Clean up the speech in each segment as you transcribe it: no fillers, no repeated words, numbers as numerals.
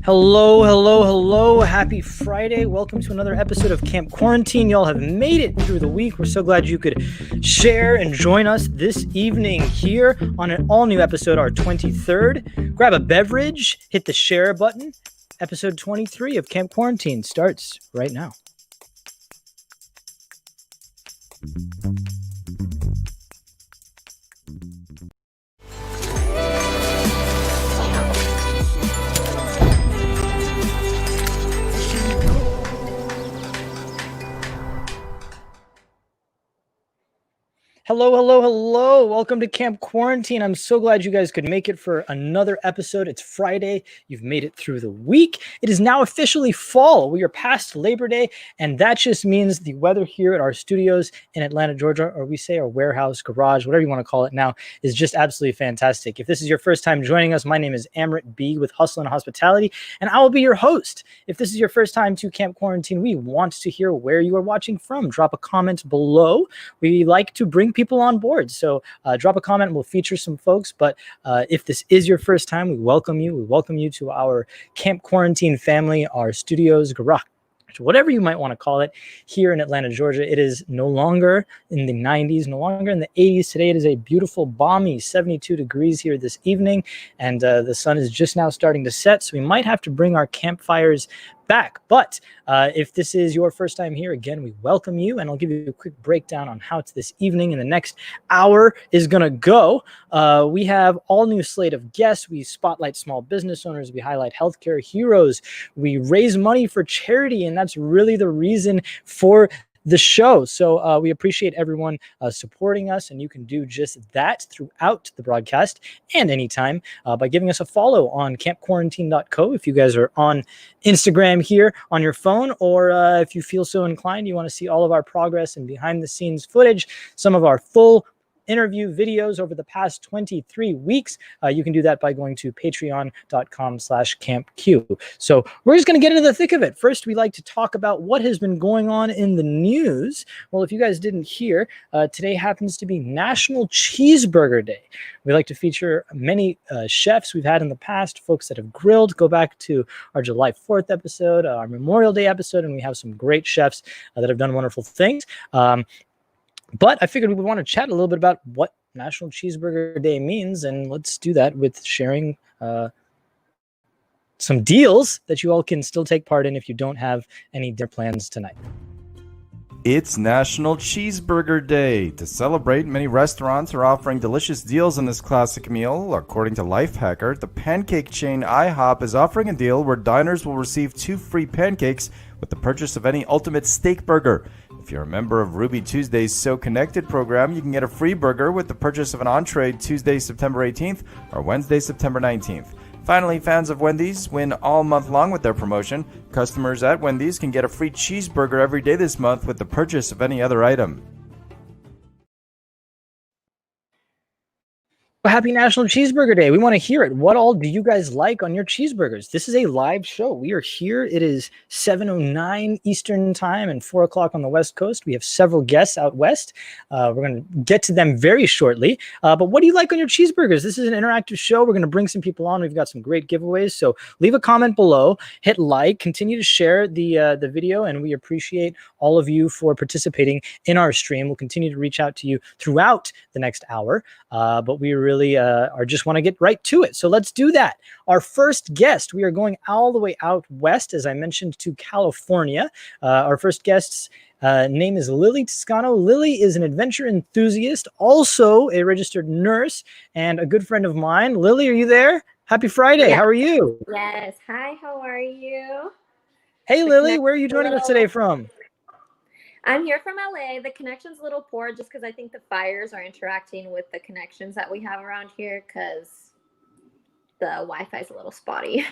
Hello, hello, hello. Happy Friday. Welcome to another episode of Camp Quarantine. Y'all have made it through the week. We're so glad you could share and join us this evening here on an all-new episode, our 23rd. Grab a beverage, hit the share button. Episode 23 of Camp Quarantine starts right now. Hello, hello, hello. Welcome to Camp Quarantine. I'm so glad you guys could make it for another episode. It's Friday. You've made it through the week. It is now officially fall. We are past Labor Day, and that just means the weather here at our studios in Atlanta, Georgia, or we say our warehouse, garage, whatever you want to call it now, is just absolutely fantastic. If this is your first time joining us, my name is Amrit B with Hustle and Hospitality, and I will be your host. If this is your first time to Camp Quarantine, we want to hear where you are watching from. Drop a comment below. We like to bring people on board, so drop a comment and we'll feature some folks. But if this is your first time, we welcome you to our Camp Quarantine family, our studios, garage, whatever you might want to call it, here in Atlanta, Georgia. It is no longer in the 90s, no longer in the 80s. Today it is a beautiful, balmy 72 degrees here this evening, and the sun is just now starting to set, so we might have to bring our campfires back. But if this is your first time here, again, we welcome you, and I'll give you a quick breakdown on how it's this evening and the next hour is going to go. We have all new slate of guests. We spotlight small business owners. We highlight healthcare heroes. We raise money for charity, and that's really the reason for the show. So we appreciate everyone supporting us, and you can do just that throughout the broadcast and anytime by giving us a follow on campquarantine.co if you guys are on Instagram here on your phone, or if you feel so inclined, you want to see all of our progress and behind the scenes footage, some of our full interview videos over the past 23 weeks. You can do that by going to patreon.com/campq. So we're just going to get into the thick of it. First, we like to talk about what has been going on in the news. Well, if you guys didn't hear, today happens to be National Cheeseburger Day. We like to feature many chefs we've had in the past, folks that have grilled. Go back to our July 4th episode, our Memorial Day episode, and we have some great chefs that have done wonderful things. But I figured we would want to chat a little bit about what National Cheeseburger Day means, and let's do that with sharing some deals that you all can still take part in if you don't have any dinner plans tonight. It's National Cheeseburger Day. To celebrate, many restaurants are offering delicious deals on this classic meal. According to Lifehacker, the pancake chain IHOP is offering a deal where diners will receive 2 free pancakes with the purchase of any Ultimate Steak Burger. If you're a member of Ruby Tuesday's So Connected program, you can get a free burger with the purchase of an entree Tuesday, September 18th or Wednesday, September 19th. Finally, fans of Wendy's win all month long with their promotion. Customers at Wendy's can get a free cheeseburger every day this month with the purchase of any other item. Well, happy National Cheeseburger Day. We want to hear it. What all do you guys like on your cheeseburgers? This is a live show. We are here. It is 7:09 Eastern time and 4 o'clock on the West Coast. We have several guests out west. We're going to get to them very shortly. But what do you like on your cheeseburgers? This is an interactive show. We're going to bring some people on. We've got some great giveaways. So leave a comment below, hit like, continue to share the video, and we appreciate all of you for participating in our stream. We'll continue to reach out to you throughout the next hour. But we really are just want to get right to it. So let's do that. Our first guest, we are going all the way out west, as I mentioned, to California. Our first guest's name is Lily Toscano. Lily is an adventure enthusiast, also a registered nurse, and a good friend of mine. Lily, are you there? Happy Friday. Yeah. How are you? Yes. Hi, how are you? Hey, Lily, where are you joining us today from? I'm here from LA. The connection's a little poor just because I think the fires are interacting with the connections that we have around here because the Wi-Fi is a little spotty.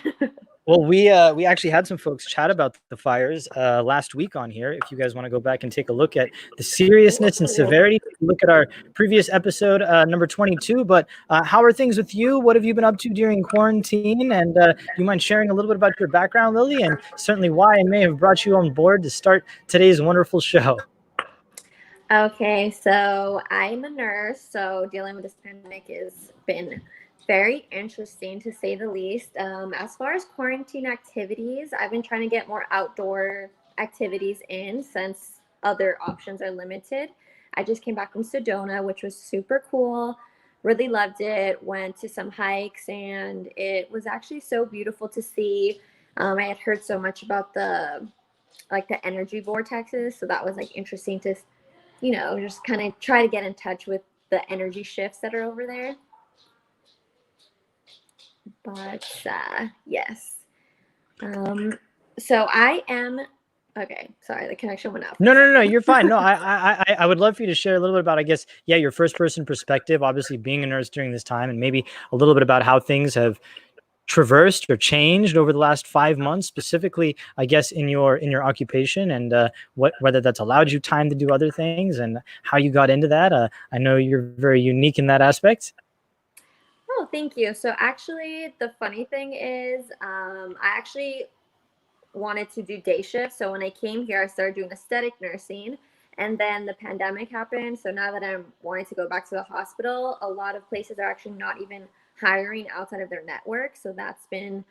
Well, we actually had some folks chat about the fires last week on here. If you guys want to go back and take a look at the seriousness and severity, look at our previous episode, number 22. But how are things with you? What have you been up to during quarantine? And do you mind sharing a little bit about your background, Lily, and certainly why I may have brought you on board to start today's wonderful show? Okay, so I'm a nurse, so dealing with this pandemic has been very interesting to say the least. As far as quarantine activities, I've been trying to get more outdoor activities in since other options are limited. I just came back from Sedona, which was super cool. Really loved it. Went to some hikes, and it was actually so beautiful to see. I had heard so much about the energy vortexes, so that was like interesting to just kind of try to get in touch with the energy shifts that are over there. But yes. So I am okay. Sorry, the connection went out. No. You're fine. No, I would love for you to share a little bit about, I guess, your first person perspective, obviously being a nurse during this time, and maybe a little bit about how things have traversed or changed over the last 5 months, specifically, I guess, in your occupation, and whether that's allowed you time to do other things and how you got into that. I know you're very unique in that aspect. Oh, thank you. So actually, the funny thing is, I actually wanted to do day shift. So when I came here, I started doing aesthetic nursing, and then the pandemic happened. So now that I'm wanting to go back to the hospital, a lot of places are actually not even hiring outside of their network. So that's been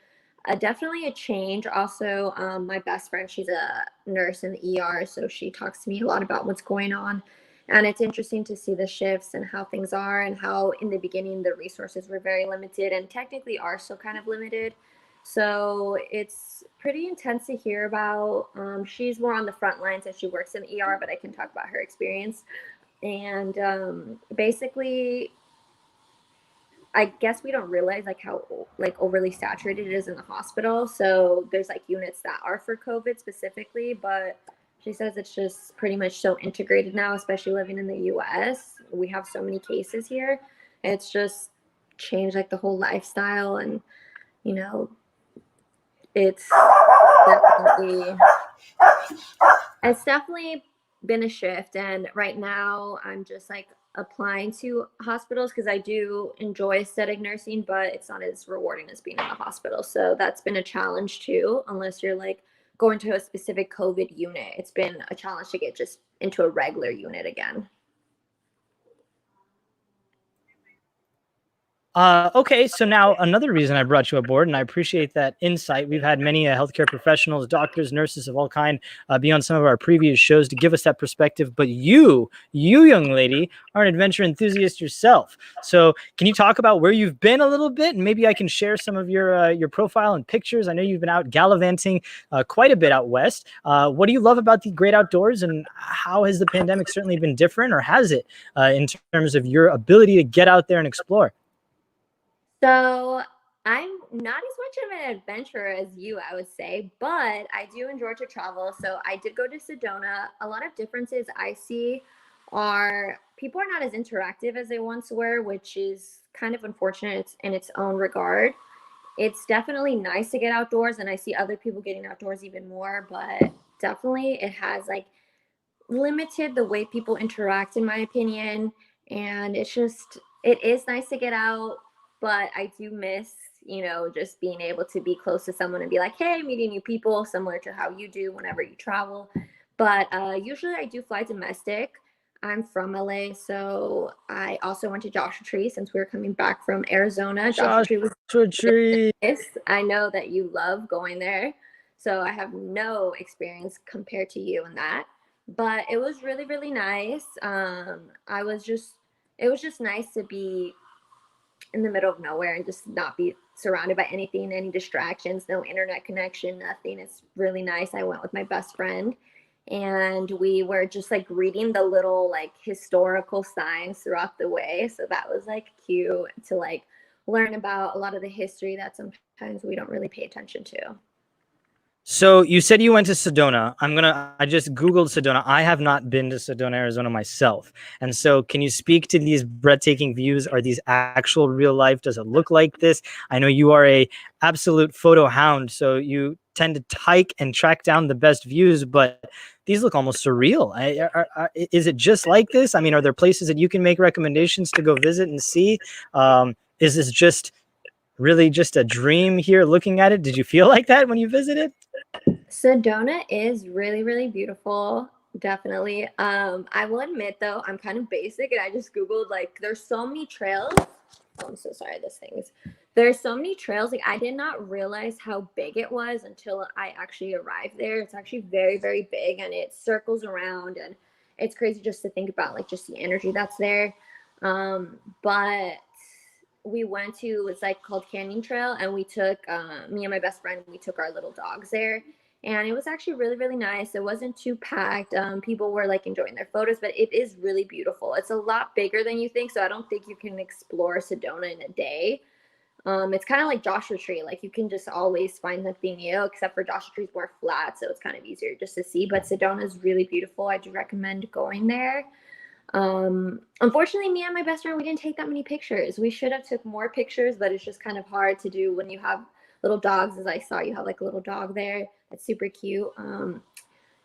definitely a change. Also, my best friend, she's a nurse in the ER, so she talks to me a lot about what's going on. And it's interesting to see the shifts and how things are, and how in the beginning the resources were very limited and technically are still kind of limited. So it's pretty intense to hear about. She's more on the front lines and she works in the ER, but I can talk about her experience. And basically, I guess we don't realize like how overly saturated it is in the hospital. So there's like units that are for COVID specifically, but she says it's just pretty much so integrated now, especially living in the US. We have so many cases here. It's just changed like the whole lifestyle, and it's definitely been a shift. And right now I'm just like applying to hospitals because I do enjoy aesthetic nursing, but it's not as rewarding as being in the hospital. So that's been a challenge too, unless you're like going to a specific COVID unit. It's been a challenge to get just into a regular unit again. Okay, so now another reason I brought you aboard, and I appreciate that insight. We've had many healthcare professionals, doctors, nurses of all kind be on some of our previous shows to give us that perspective. But you young lady, are an adventure enthusiast yourself. So can you talk about where you've been a little bit, and maybe I can share some of your profile and pictures? I know you've been out gallivanting quite a bit out west. What do you love about the great outdoors, and how has the pandemic certainly been different, or has it, in terms of your ability to get out there and explore? So I'm not as much of an adventurer as you, I would say, but I do enjoy to travel. So I did go to Sedona. A lot of differences I see are people are not as interactive as they once were, which is kind of unfortunate in its own regard. It's definitely nice to get outdoors, and I see other people getting outdoors even more, but definitely it has like limited the way people interact, in my opinion. And it's just it is nice to get out, but I do miss, just being able to be close to someone and be like, hey, meeting new people, similar to how you do whenever you travel. But usually I do fly domestic. I'm from LA, so I also went to Joshua Tree since we were coming back from Arizona. Joshua Tree was Joshua Tree. nice. I know that you love going there, so I have no experience compared to you in that. But it was really, really nice. It was just nice to be in the middle of nowhere and just not be surrounded by anything, any distractions, no internet connection, nothing. It's really nice. I went with my best friend and we were just like reading the little like historical signs throughout the way. So that was like cute to like learn about a lot of the history that sometimes we don't really pay attention to. So you said you went to Sedona. I just Googled Sedona. I have not been to Sedona, Arizona myself. And so can you speak to these breathtaking views? Are these actual real life? Does it look like this? I know you are a absolute photo hound, so you tend to hike and track down the best views, but these look almost surreal. Is it just like this? I mean, are there places that you can make recommendations to go visit and see? Is this just really just a dream here looking at it? Did you feel like that when you visited? Sedona is really, really beautiful. Definitely. I will admit though, I'm kind of basic and I just Googled like there's so many trails. Oh, I'm so sorry, this thing is there's so many trails. Like I did not realize how big it was until I actually arrived there. It's actually very, very big and it circles around and it's crazy just to think about like just the energy that's there. But we went to it's like called Canyon Trail and we took me and my best friend, we took our little dogs there and it was actually really, really nice. It wasn't too packed. People were like enjoying their photos, but it is really beautiful. It's a lot bigger than you think, so I don't think you can explore Sedona in a day. It's kind of like Joshua Tree, like you can just always find something new, except for Joshua Tree's more flat, so it's kind of easier just to see. But Sedona is really beautiful. I do recommend going there. Unfortunately, me and my best friend, we didn't take that many pictures. We should have took more pictures, but it's just kind of hard to do when you have little dogs. As I saw, you have like a little dog there. That's super cute.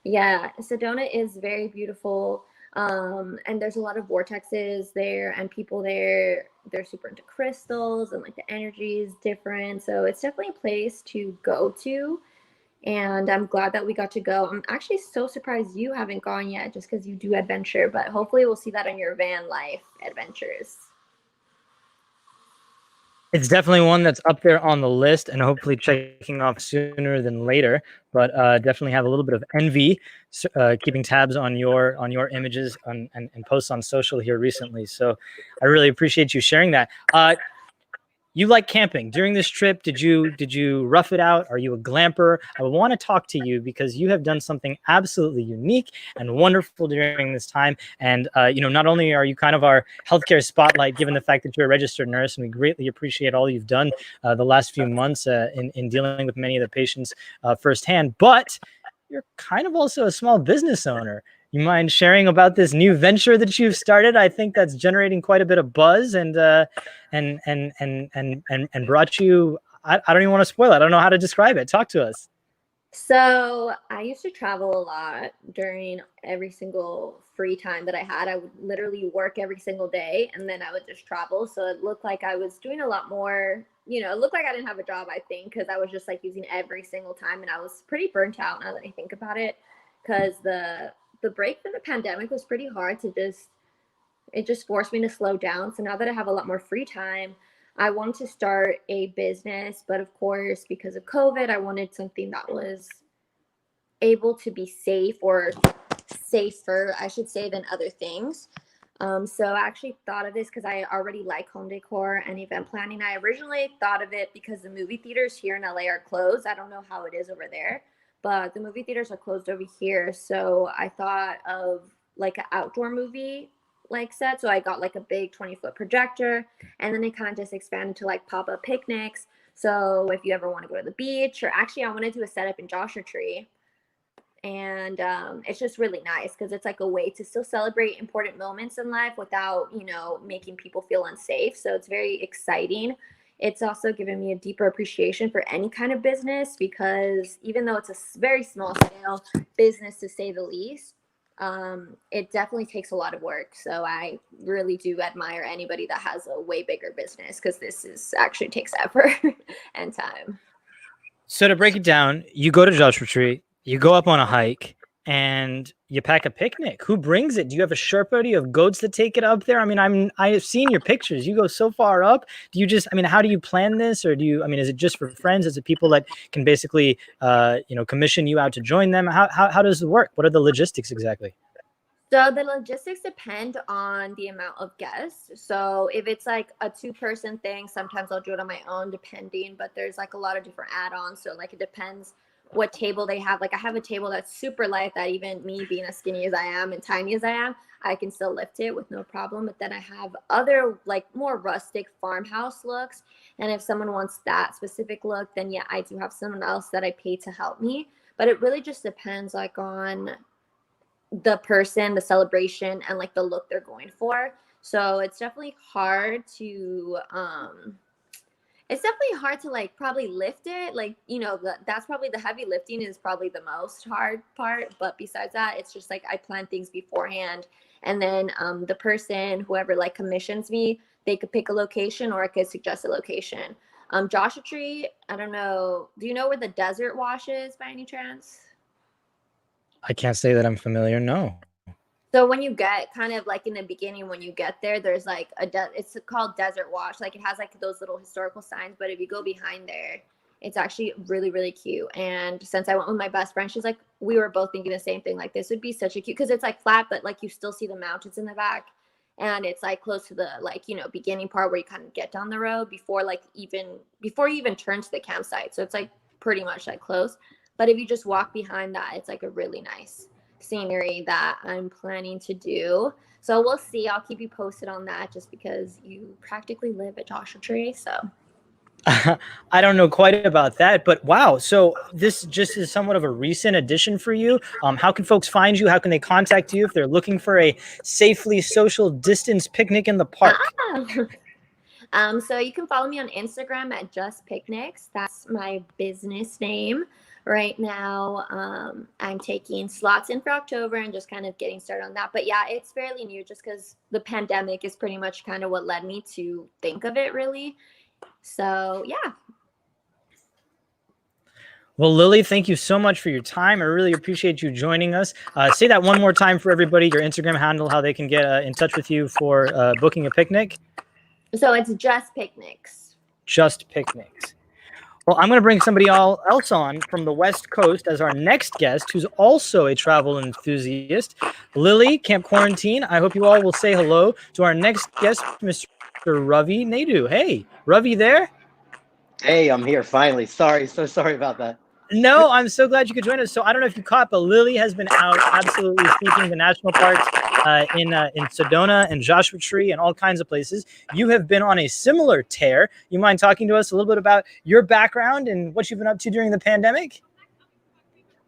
Yeah, Sedona is very beautiful. And there's a lot of vortexes there and people there. They're super into crystals and like the energy is different. So it's definitely a place to go to. And I'm glad that we got to go. I'm actually so surprised you haven't gone yet just because you do adventure, but hopefully we'll see that on your van life adventures. It's definitely one that's up there on the list and hopefully checking off sooner than later, but definitely have a little bit of envy keeping tabs on your images and posts on social here recently. So I really appreciate you sharing that. You like camping during this trip? Did you rough it out? Are you a glamper? I want to talk to you because you have done something absolutely unique and wonderful during this time. And not only are you kind of our healthcare spotlight, given the fact that you're a registered nurse, and we greatly appreciate all you've done the last few months in dealing with many of the patients firsthand, but you're kind of also a small business owner. You mind sharing about this new venture that you've started? I think that's generating quite a bit of buzz and brought you. I don't even want to spoil it. I don't know how to describe it. Talk to us. So I used to travel a lot during every single free time that I had. I would literally work every single day and then I would just travel. So it looked like I was doing a lot more, it looked like I didn't have a job, I think, because I was just like using every single time and I was pretty burnt out now that I think about it. Because the break from the pandemic was pretty hard to it just forced me to slow down. So now that I have a lot more free time, I wanted to start a business, but of course, because of COVID, I wanted something that was able to be safe or safer, I should say, than other things. So I actually thought of this because I already like home decor and event planning. I originally thought of it because the movie theaters here in LA are closed. I don't know how it is over there, but the movie theaters are closed over here. So I thought of like an outdoor movie like set. So I got like a big 20-foot projector and then it kind of just expanded to like pop-up picnics. So if you ever want to go to the beach, or actually I want to do a setup in Joshua Tree. And it's just really nice because it's like a way to still celebrate important moments in life without, making people feel unsafe. So it's very exciting. It's also given me a deeper appreciation for any kind of business because even though it's a very small scale business to say the least, it definitely takes a lot of work. So I really do admire anybody that has a way bigger business, because this is actually takes effort and time. So to break it down, you go to Joshua Tree, you go up on a hike, and you pack a picnic. Who brings it? Do you have a Sherpa? Do you have goats that take it up there? I mean, I have seen your pictures. You go so far up. Do you just? I mean, how do you plan this, or do you? I mean, is it just for friends? Is it people that can basically, commission you out to join them? How does it work? What are the logistics exactly? So the logistics depend on the amount of guests. So if it's like a two-person thing, sometimes I'll do it on my own, depending. But there's like a lot of different add-ons. So like it depends what table they have. Like I have a table that's super light, that even me being as skinny as I am and tiny as I am, I can still lift it with no problem. But then I have other like more rustic farmhouse looks. And if someone wants that specific look, then yeah, I do have someone else that I pay to help me. But it really just depends like on the person, the celebration, and like the look they're going for. So it's definitely hard to like probably lift it, like, that's probably the heavy lifting is probably the most hard part. But besides that, it's just like I plan things beforehand, and then the person, whoever like commissions me, they could pick a location, or I could suggest a location. Joshua Tree, I don't know, do you know where the Desert Wash is by any chance? I can't say that I'm familiar. No. So when you get kind of like in the beginning, when you get there, there's like it's called Desert Wash. Like it has like those little historical signs, but if you go behind there, it's actually really, really cute. And since I went with my best friend, she's like, we were both thinking the same thing. Like this would be such a cute, because it's like flat, but like you still see the mountains in the back. And it's like close to the like, beginning part where you kind of get down the road before you even turn to the campsite. So it's like pretty much like close. But if you just walk behind that, it's like a really nice scenery that I'm planning to do. So we'll see. I'll keep you posted on that, just because you practically live at Joshua Tree. So I don't know quite about that, but wow. So this just is somewhat of a recent addition for you. How can folks find you? How can they contact you if they're looking for a safely social distance picnic in the park? So you can follow me on Instagram at Just Picnics. That's my business name. Right now, I'm taking slots in for October and just kind of getting started on that. But yeah, it's fairly new, just because the pandemic is pretty much kind of what led me to think of it, really. So yeah. Well, Lily, thank you so much for your time. I really appreciate you joining us. Say that one more time for everybody, your Instagram handle, how they can get in touch with you for booking a picnic. So it's Just Picnics. Just Picnics. Well, I'm going to bring somebody else on from the West Coast as our next guest, who's also a travel enthusiast. Lily, Camp Quarantine, I hope you all will say hello to our next guest, Mr. Ravi Naidu. Hey, Ravi there? Hey, I'm here finally. So sorry about that. No, I'm so glad you could join us. So I don't know if you caught, but Lily has been out absolutely sweeping the national parks in Sedona and Joshua Tree and all kinds of places. You have been on a similar tear. You mind talking to us a little bit about your background and what you've been up to during the pandemic?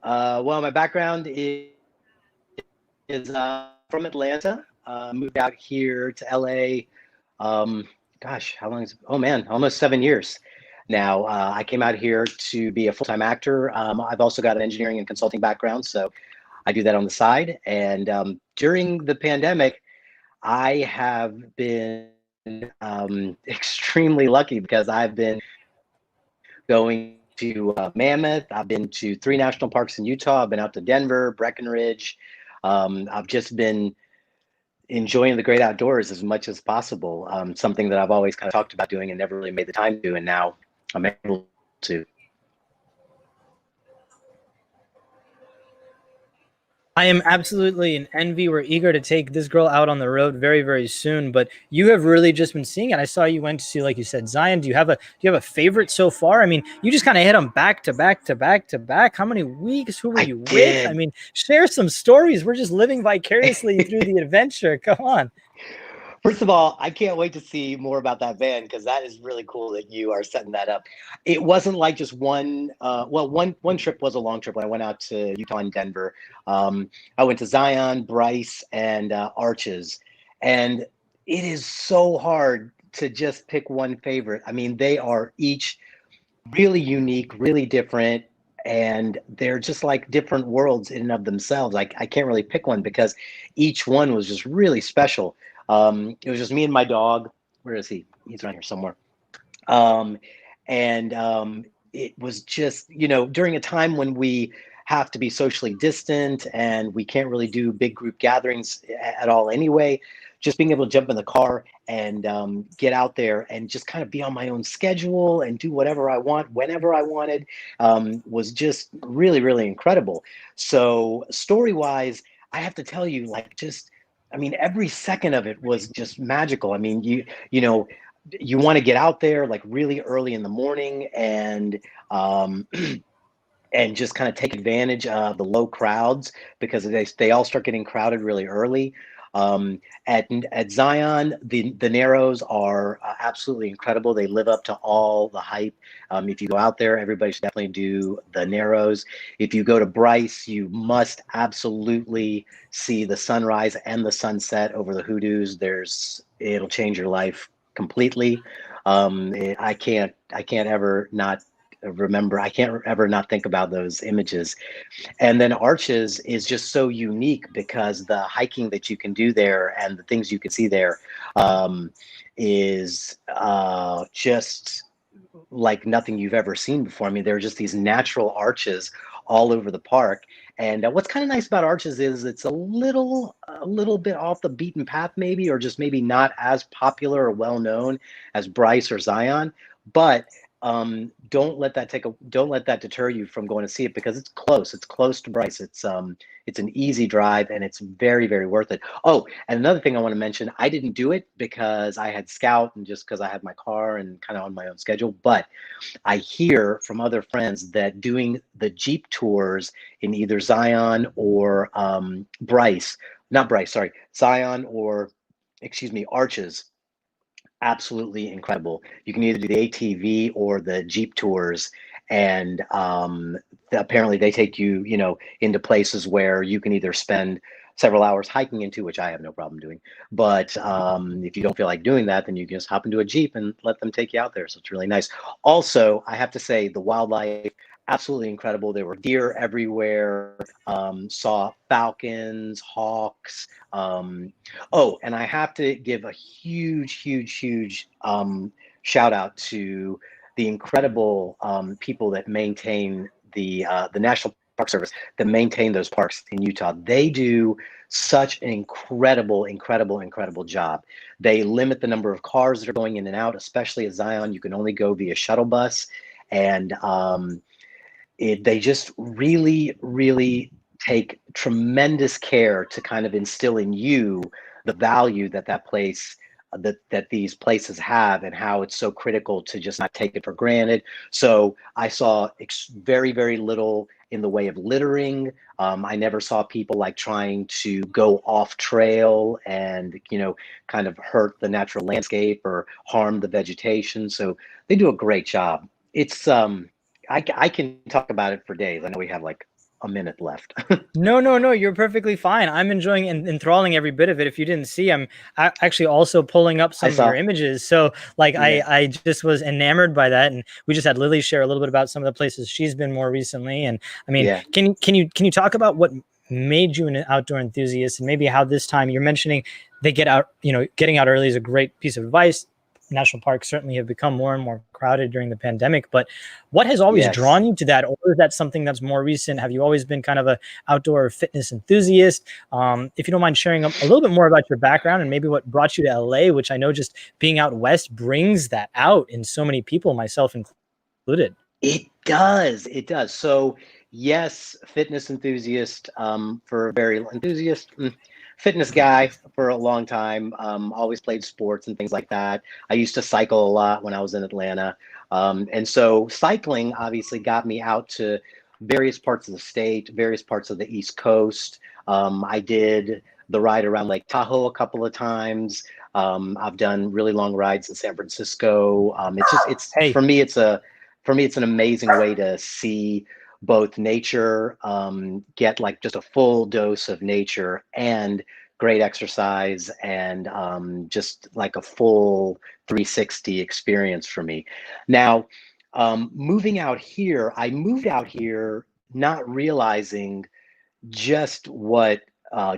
Well, my background is from Atlanta. Moved out here to LA. Gosh, how long is it? Oh man, almost 7 years. Now, I came out here to be a full-time actor. I've also got an engineering and consulting background, so I do that on the side. And during the pandemic, I have been extremely lucky, because I've been going to Mammoth. I've been to 3 national parks in Utah. I've been out to Denver, Breckenridge. I've just been enjoying the great outdoors as much as possible. Something that I've always kind of talked about doing and never really made the time to, and now I'm able to. I am absolutely in envy. We're eager to take this girl out on the road very, very soon. But you have really just been seeing it. I saw you went to see, like you said, Zion. Do you have a favorite so far? I mean, you just kind of hit them back to back to back to back. How many weeks? Who were you with? I mean, share some stories. We're just living vicariously through the adventure. Come on. First of all, I can't wait to see more about that van, because that is really cool that you are setting that up. It wasn't like just one. One trip was a long trip when I went out to Utah and Denver. I went to Zion, Bryce, and Arches, and it is so hard to just pick one favorite. I mean, they are each really unique, really different. and they're just like different worlds in and of themselves. I can't really pick one because each one was just really special. It was just me and my dog. Where is he? He's around here somewhere. Um, and it was just, during a time when we have to be socially distant and we can't really do big group gatherings at all anyway, just being able to jump in the car and get out there and just kind of be on my own schedule and do whatever I want whenever I wanted was just really, really incredible. So story wise, I have to tell you, like, just, I mean, every second of it was just magical. I mean, you know, you want to get out there like really early in the morning um, and just kind of take advantage of the low crowds because they all start getting crowded really early. Um, at Zion, the Narrows are absolutely incredible. They live up to all the hype. If you go out there, everybody should definitely do the Narrows. If you go to Bryce, you must absolutely see the sunrise and the sunset over the Hoodoos. It'll change your life completely. I can't ever not remember. I can't ever not think about those images. And then Arches is just so unique because the hiking that you can do there and the things you can see there is just like nothing you've ever seen before. I mean, there are just these natural arches all over the park. And what's kind of nice about Arches is it's a little bit off the beaten path, maybe, or just maybe not as popular or well known as Bryce or Zion. But don't let that deter you from going to see it because it's close. It's close to Bryce. It's an easy drive and it's very, very worth it. Oh, and another thing I want to mention, I didn't do it because I had Scout and just because I had my car and kind of on my own schedule. But I hear from other friends that doing the Jeep tours in either Zion or Bryce, not Bryce, sorry, Zion or excuse me, Arches, absolutely incredible. You can either do the ATV or the Jeep tours, and apparently they take you, into places where you can either spend several hours hiking into, which I have no problem doing. But if you don't feel like doing that, then you can just hop into a Jeep and let them take you out there. So it's really nice. Also, I have to say the wildlife, absolutely incredible. There were deer everywhere, saw falcons, hawks, oh, and I have to give a huge, huge, huge shout out to the incredible people that maintain the National Park Service that maintain those parks in Utah. They do such an incredible, incredible, incredible job. They limit the number of cars that are going in and out, especially at Zion. You can only go via shuttle bus, and they just really, really take tremendous care to kind of instill in you the value that place that these places have and how it's so critical to just not take it for granted. So I saw very, very little in the way of littering. I never saw people like trying to go off trail and, kind of hurt the natural landscape or harm the vegetation. So they do a great job. It's I can talk about it for days. I know we have like a minute left. No, no, no, you're perfectly fine. I'm enjoying and enthralling every bit of it. If you didn't see, I'm actually also pulling up I some of your saw. images. So like Yeah. I just was enamored by that. And we just had Lily share a little bit about some of the places she's been more recently. And I mean, Yeah. can you talk about what made you an outdoor enthusiast and maybe how this time you're mentioning they get out, getting out early is a great piece of advice. National parks certainly have become more and more crowded during the pandemic, but what has always Yes. drawn you to that? Or is that something that's more recent? Have you always been kind of a outdoor fitness enthusiast? If you don't mind sharing a little bit more about your background and maybe what brought you to LA, which I know just being out west brings that out in so many people, myself included. It does. It does. So yes, fitness enthusiast for a very enthusiast fitness guy for a long time. Always played sports and things like that. I used to cycle a lot when I was in Atlanta, and so cycling obviously got me out to various parts of the state, various parts of the East Coast. I did the ride around Lake Tahoe a couple of times. I've done really long rides in San Francisco. It's Hey, for me, it's an amazing way to see both nature, get like just a full dose of nature and great exercise and just like a full 360 experience for me. Now, moving out here, I moved out here not realizing just what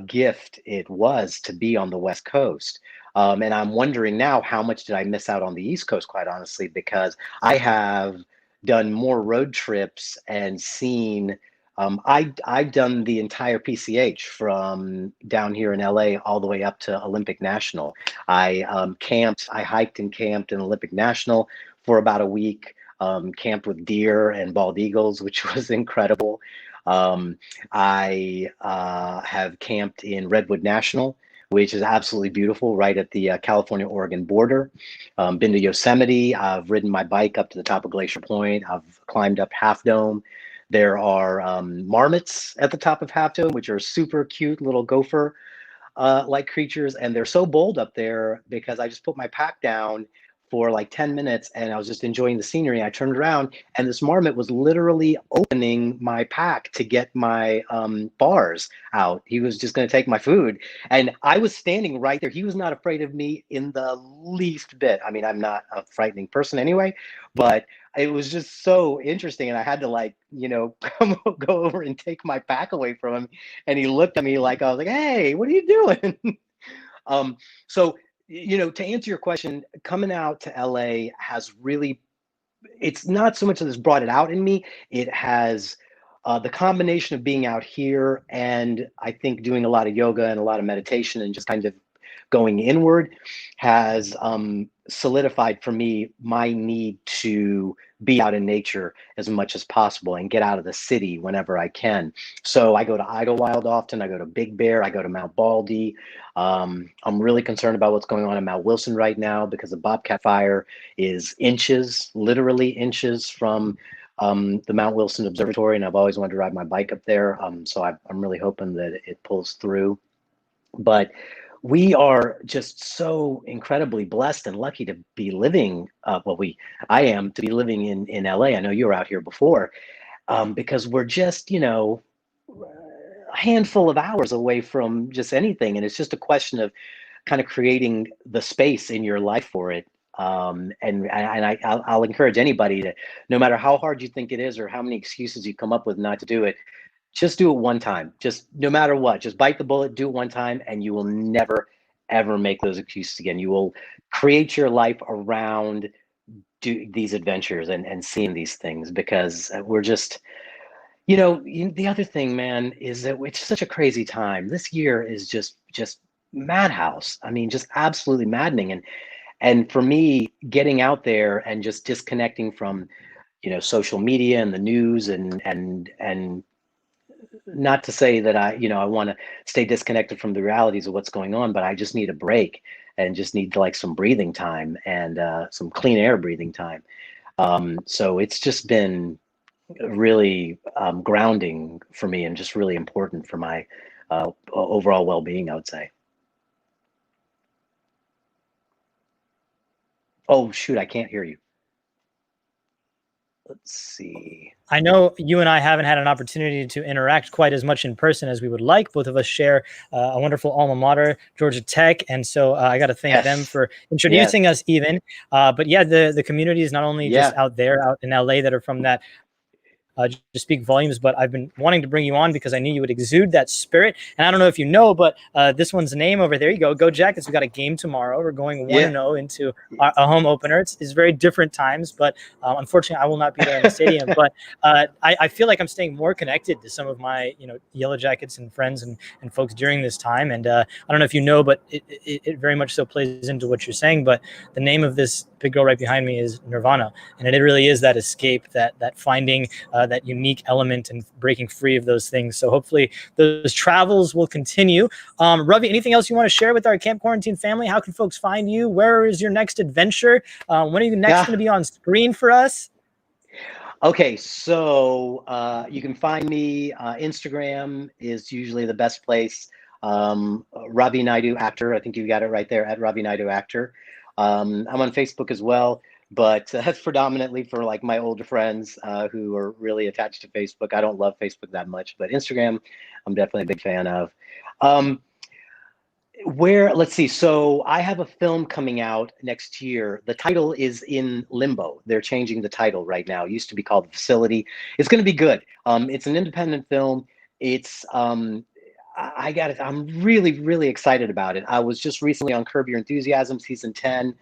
gift it was to be on the West Coast. And I'm wondering now, how much did I miss out on the East Coast, quite honestly, because I have done more road trips and seen. I've done the entire PCH from down here in LA all the way up to Olympic National. I I hiked and camped in Olympic National for about a week. Camped with deer and bald eagles, which was incredible. I have camped in Redwood National, which is absolutely beautiful, right at the California-Oregon border. Been to Yosemite. I've ridden my bike up to the top of Glacier Point. I've climbed up Half Dome. There are marmots at the top of Half Dome, which are super cute little gopher like creatures, and they're so bold up there because I just put my pack down for like 10 minutes and I was just enjoying the scenery. I turned around and this marmot was literally opening my pack to get my bars out. He was just going to take my food. And I was standing right there. He was not afraid of me in the least bit. I mean, I'm not a frightening person anyway, but it was just so interesting. And I had to like, go over and take my pack away from him. And he looked at me like, I was like, hey, what are you doing? So to answer your question, coming out to LA has really, it's not so much that it's brought it out in me. It has the combination of being out here and I think doing a lot of yoga and a lot of meditation and just kind of going inward has solidified for me my need to be out in nature as much as possible and get out of the city whenever I can. So I go to Idlewild often. I go to Big Bear. I go to Mount Baldy. I'm really concerned about what's going on in Mount Wilson right now because the Bobcat Fire is inches, literally inches from the Mount Wilson Observatory, and I've always wanted to ride my bike up there. So I'm really hoping that it pulls through. But we are just so incredibly blessed and lucky to be living. I am to be living in LA. I know you were out here before, because we're just a handful of hours away from just anything, and it's just a question of kind of creating the space in your life for it. I'll encourage anybody to, no matter how hard you think it is or how many excuses you come up with not to do it, just do it one time. Just no matter what, just bite the bullet, do it one time, and you will never, ever make those excuses again. You will create your life around these adventures and seeing these things because we're just, the other thing, man, is that it's such a crazy time. This year is just madhouse. I mean, just absolutely maddening. And for me, getting out there and just disconnecting from, social media and the news and not to say that I want to stay disconnected from the realities of what's going on, but I just need a break and just need like some breathing time and some clean air breathing time. So it's just been really grounding for me and just really important for my overall well-being, I would say. Oh, shoot, I can't hear you. Let's see. I know you and I haven't had an opportunity to interact quite as much in person as we would like. Both of us share a wonderful alma mater, Georgia Tech. And so I got to thank them for introducing us even. But yeah, the community is not only just out there, out in LA that are from that just speak volumes, but I've been wanting to bring you on because I knew you would exude that spirit. And I don't know if you know, but this one's name over there, you go Jackets. We got a game tomorrow. We're going 1-0 into a home opener. It's very different times, but unfortunately I will not be there in the stadium. But I feel like I'm staying more connected to some of my Yellow Jackets and friends and folks during this time. And I don't know if you know, but it very much so plays into what you're saying. But the name of this big girl right behind me is Nirvana, and it really is that escape, that finding that unique element and breaking free of those things. So hopefully those travels will continue. Ravi, anything else you want to share with our Camp Quarantine family? How can folks find you? Where is your next adventure? When are you next going to be on screen for us? Okay, so you can find me. Instagram is usually the best place. Ravi Naidu Actor. I think you got it right there, at Ravi Naidu Actor. I'm on Facebook as well, but that's predominantly for like my older friends who are really attached to Facebook. I don't love Facebook that much, but Instagram, I'm definitely a big fan of. Where, let's see. So I have a film coming out next year. The title is in limbo. They're changing the title right now. It used to be called The Facility. It's going to be good. It's an independent film. It's I got it. I'm really, really excited about it. I was just recently on Curb Your Enthusiasm season 10,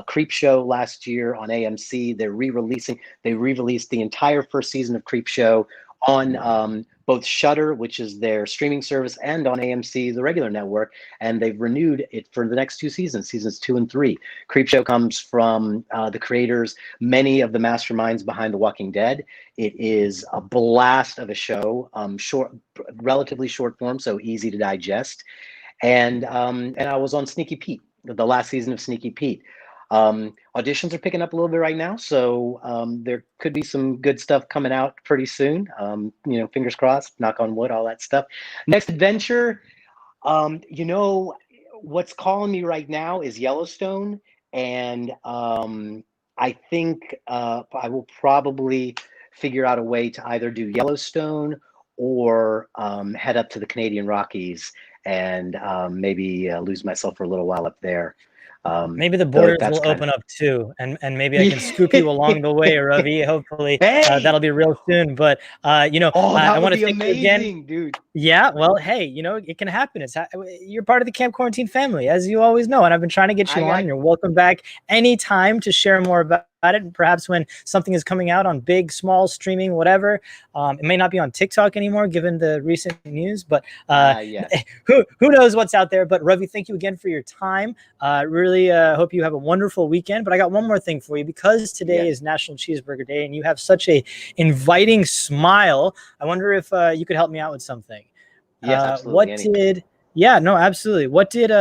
Creep Show last year on AMC. They re-released the entire first season of Creep Show on both Shudder, which is their streaming service, and on AMC, the regular network. And they've renewed it for the next two seasons, seasons 2 and 3. Creepshow comes from the creators, many of the masterminds behind The Walking Dead. It is a blast of a show, relatively short form, so easy to digest. And I was on Sneaky Pete, the last season of Sneaky Pete. Auditions are picking up a little bit right now, so there could be some good stuff coming out pretty soon. Fingers crossed, knock on wood, all that stuff. Next adventure, what's calling me right now is Yellowstone, and I think I will probably figure out a way to either do Yellowstone or head up to the Canadian Rockies and maybe lose myself for a little while up there. Maybe the borders that's will open up too, and maybe I can scoop you along the way, Ravi. Hopefully, Hey! that'll be real soon. But that I would want to be thank you again. amazing, dude. Yeah, well, hey, it can happen. You're part of the Camp Quarantine family, as you always know, and I've been trying to get you on, and you're welcome back anytime to share more about it. And perhaps when something is coming out on big, small, streaming, whatever, it may not be on TikTok anymore, given the recent news, but who knows what's out there. But Ravi, thank you again for your time. Really hope you have a wonderful weekend. But I got one more thing for you, because today is National Cheeseburger Day, and you have such a inviting smile. I wonder if you could help me out with something. Yes, absolutely. Absolutely. What did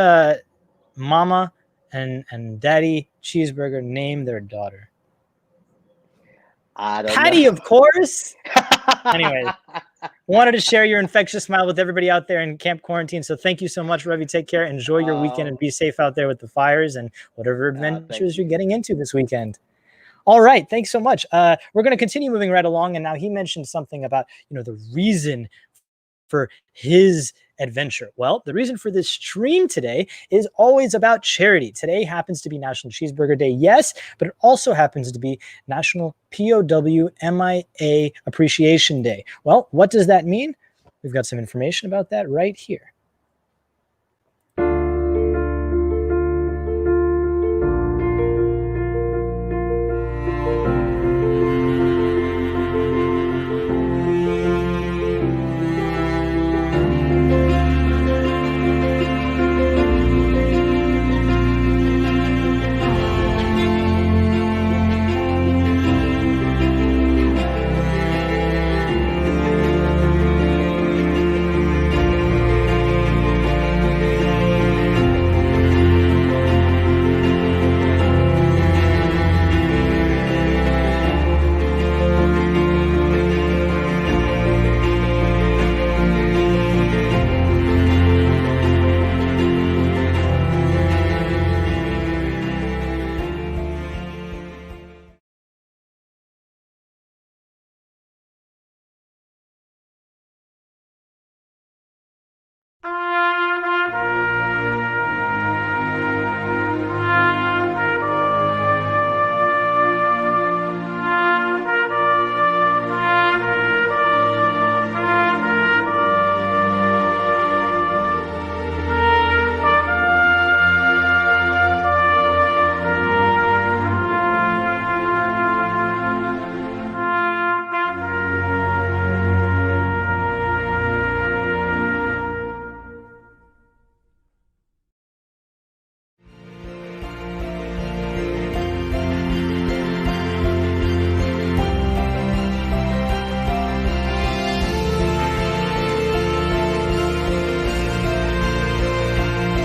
Mama and Daddy Cheeseburger name their daughter? I don't Patty, know. of course. Anyway, wanted to share your infectious smile with everybody out there in Camp Quarantine. So thank you so much, Ravi. Take care. Enjoy your weekend and be safe out there with the fires and whatever adventures you're getting into this weekend. All right. Thanks so much. We're going to continue moving right along. And now he mentioned something about, the reason for his adventure. Well, the reason for this stream today is always about charity. Today happens to be National Cheeseburger Day, yes, but it also happens to be National POW MIA Appreciation Day. Well, what does that mean? We've got some information about that right here.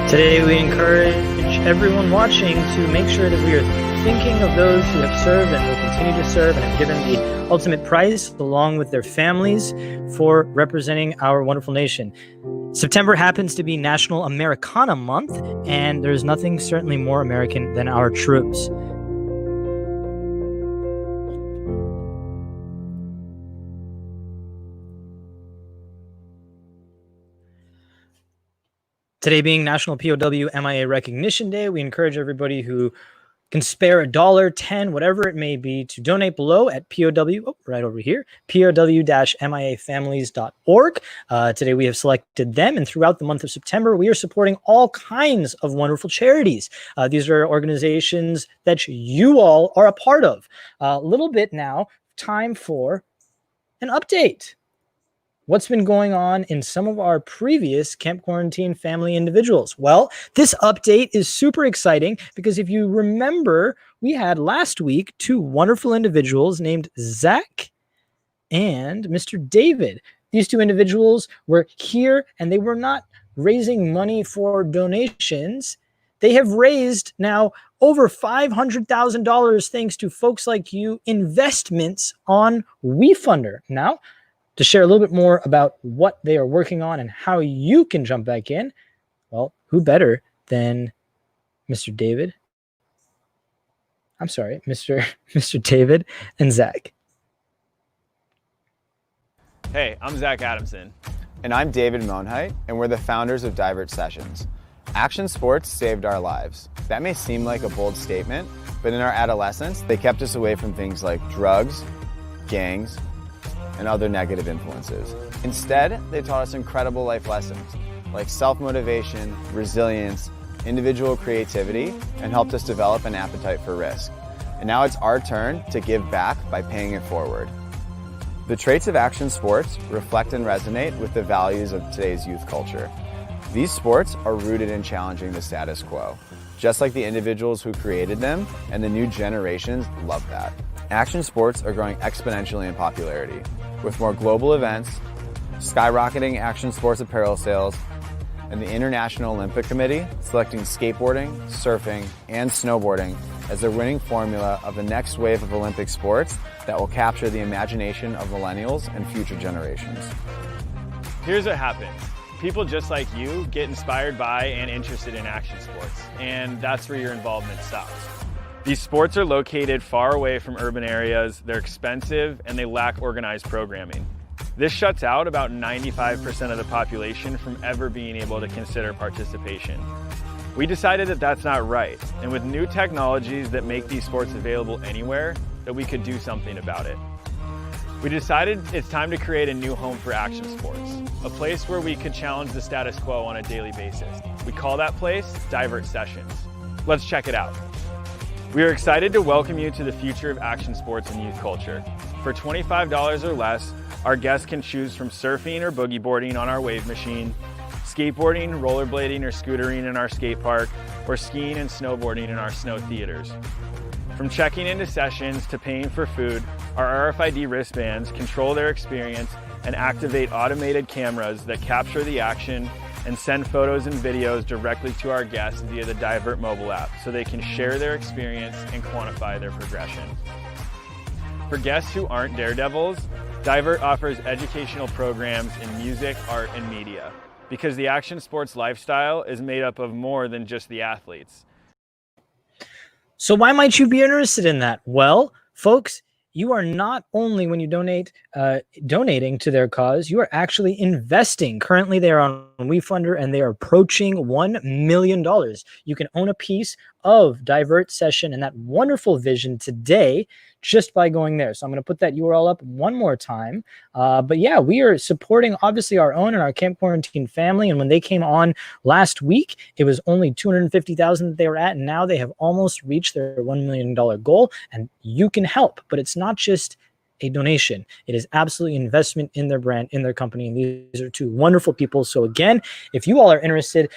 Today, we encourage everyone watching to make sure that we are thinking of those who have served and will continue to serve and have given the ultimate price along with their families for representing our wonderful nation. September happens to be National Americana Month, and there's nothing certainly more American than our troops. Today being National POW MIA Recognition Day, we encourage everybody who can spare $1, 10, whatever it may be, to donate below at POW, right over here, POW-MIAFamilies.org. Today we have selected them, and throughout the month of September, we are supporting all kinds of wonderful charities. These are organizations that you all are a part of. A little bit now, time for an update. What's been going on in some of our previous Camp Quarantine family individuals? Well, this update is super exciting because if you remember, we had last week 2 wonderful individuals named Zach and Mr. David. These 2 individuals were here and they were not raising money for donations. They have raised now over $500,000 thanks to folks like you, investments on WeFunder. Now, to share a little bit more about what they are working on and how you can jump back in, well, who better than Mr. David? I'm sorry, Mr. David and Zach. Hey, I'm Zach Adamson. And I'm David Monheit, and we're the founders of Divert Sessions. Action sports saved our lives. That may seem like a bold statement, but in our adolescence, they kept us away from things like drugs, gangs, and other negative influences. Instead, they taught us incredible life lessons like self-motivation, resilience, individual creativity, and helped us develop an appetite for risk. And now it's our turn to give back by paying it forward. The traits of action sports reflect and resonate with the values of today's youth culture. These sports are rooted in challenging the status quo, just like the individuals who created them, and the new generations love that. Action sports are growing exponentially in popularity, with more global events, skyrocketing action sports apparel sales, and the International Olympic Committee selecting skateboarding, surfing, and snowboarding as their winning formula of the next wave of Olympic sports that will capture the imagination of millennials and future generations. Here's what happens. People just like you get inspired by and interested in action sports, and that's where your involvement stops. These sports are located far away from urban areas, they're expensive, and they lack organized programming. This shuts out about 95% of the population from ever being able to consider participation. We decided that that's not right, and with new technologies that make these sports available anywhere, that we could do something about it. We decided it's time to create a new home for action sports, a place where we could challenge the status quo on a daily basis. We call that place Divert Sessions. Let's check it out. We are excited to welcome you to the future of action sports and youth culture. For $25 or less, our guests can choose from surfing or boogie boarding on our wave machine, skateboarding, rollerblading, or scootering in our skate park, or skiing and snowboarding in our snow theaters. From checking into sessions to paying for food, our RFID wristbands control their experience and activate automated cameras that capture the action and send photos and videos directly to our guests via the Divert mobile app so they can share their experience and quantify their progression. For guests who aren't daredevils, Divert offers educational programs in music, art, and media, because the action sports lifestyle is made up of more than just the athletes. So why might you be interested in that? Well, folks, you are not only, when you donating to their cause, you are actually investing. Currently, they are on WeFunder and they are approaching $1 million. You can own a piece of Divert Session and that wonderful vision today just by going there. So I'm going to put that URL up one more time. But yeah, we are supporting obviously our own and our Camp Quarantine family. And when they came on last week, it was only $250,000 that they were at. And now they have almost reached their $1 million goal. And you can help, but it's not just a donation. It is absolutely investment in their brand, in their company. And these are 2 wonderful people. So again, if you all are interested,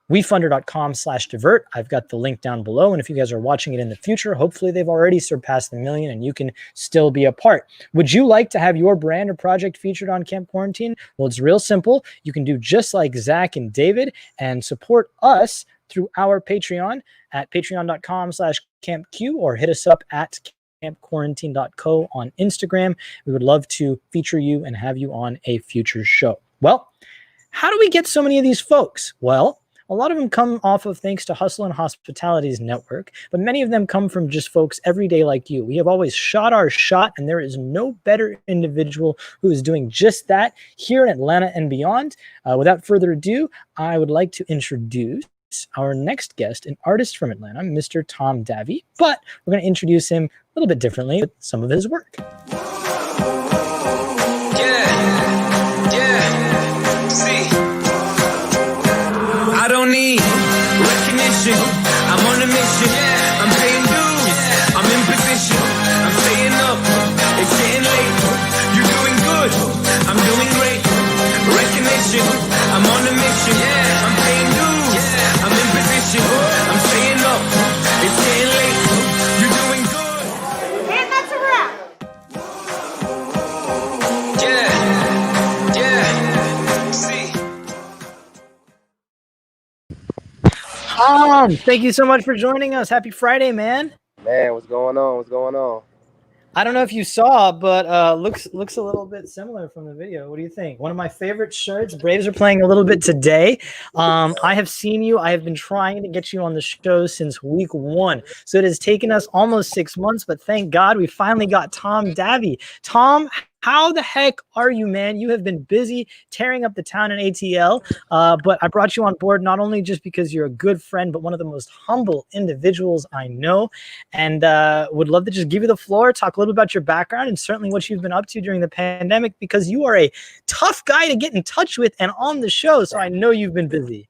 WeFunder.com/divert. I've got the link down below. And if you guys are watching it in the future, hopefully they've already surpassed the 1 million and you can still be a part. Would you like to have your brand or project featured on Camp Quarantine? Well, it's real simple. You can do just like Zach and David and support us through our Patreon at patreon.com/campq or hit us up at campquarantine.co on Instagram. We would love to feature you and have you on a future show. Well, how do we get so many of these folks? Well, A lot of them come off of thanks to Hustle and Hospitality's network, but many of them come from just folks every day like you. We have always shot our shot, and there is no better individual who is doing just that here in Atlanta and beyond. Without further ado, I would like to introduce our next guest, an artist from Atlanta, Mr. Tom Davy, but we're going to introduce him a little bit differently with some of his work. I don't need recognition. I'm on a mission. I'm paying dues. I'm in position. I'm staying up. It's getting late. You're doing good. I'm doing great. Recognition. I'm on a mission. I'm paying dues. I'm in position. I'm staying up. It's getting late. You're doing good. And that's a wrap. Tom, thank you so much for joining us. Happy Friday, man. Man, what's going on? What's going on? I don't know if you saw, but looks a little bit similar from the video. What do you think? One of my favorite shirts. Braves are playing a little bit today. I have seen you. I have been trying to get you on the show since week 1. So it has taken us almost 6 months, but thank God we finally got Tom Davy. Tom, how the heck are you, man? You have been busy tearing up the town in ATL, but I brought you on board not only just because you're a good friend, but one of the most humble individuals I know, and would love to just give you the floor, talk a little bit about your background and certainly what you've been up to during the pandemic, because you are a tough guy to get in touch with and on the show, so I know you've been busy.